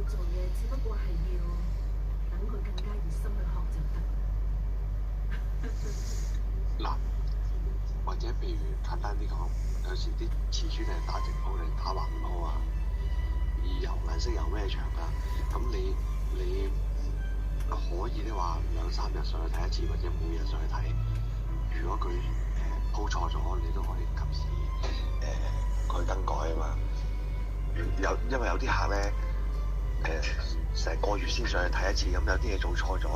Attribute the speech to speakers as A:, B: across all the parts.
A: 做嘢只不過係要等佢更加熱心去學就得。
B: 嗱，或者譬如簡單啲講，有時啲瓷磚係打直鋪定打橫鋪啊，而油顏色有咩長啊？咁你可以咧話2-3日上去睇一次，或者每日上去睇。如果佢鋪錯咗，你都可以及時去更改啊嘛。因為有啲客咧成個月先上去睇一次，咁有啲嘢做錯咗，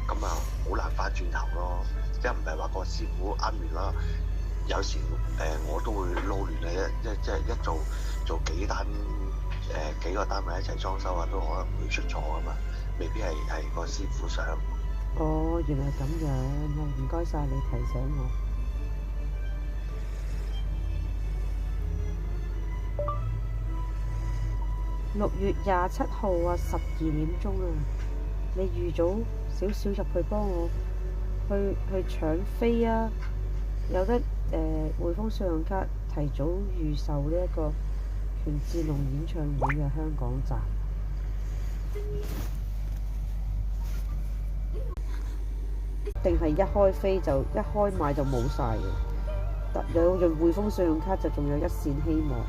B: 咁啊好難翻轉頭咯。即係唔係話個師傅啱完啦？有時我都會撈亂啊！一做幾單幾個單位一齊裝修啊，都可能會出錯噶嘛，未必係個師傅想。
C: 哦，原來咁樣，唔該晒你提醒我。6月27號啊，12點鐘啊，你預早少少入去幫我去搶飛啊！有得匯豐信用卡提早預售呢一個權志龍演唱會嘅香港站。定係一開飛就一開賣就冇晒嘅，有用匯豐信用卡就仲有一線希望，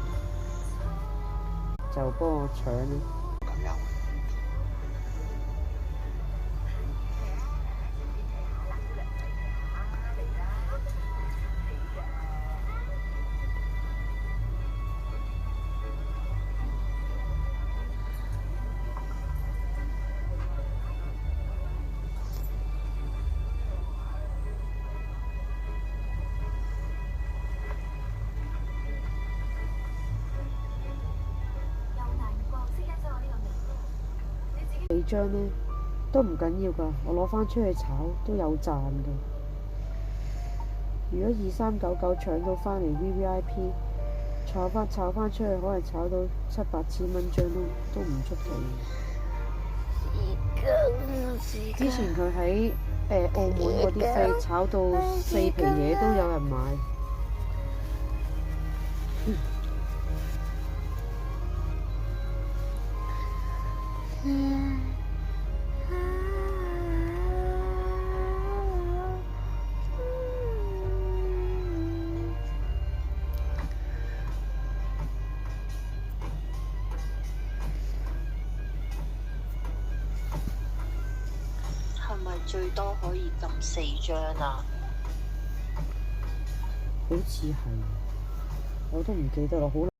C: 就幫我搶啦。幾張呢都唔緊要㗎，我攞返出去炒都有賺㗎。如果2399搶到返嚟 VVIP， 炒返出去，可能炒到700-8千蚊張都唔出奇。之前佢喺澳門嗰啲飛炒到4皮嘢都有人買。
D: 係咪最多可以撳4張啊？
C: 好似係，我都唔記得啦，好。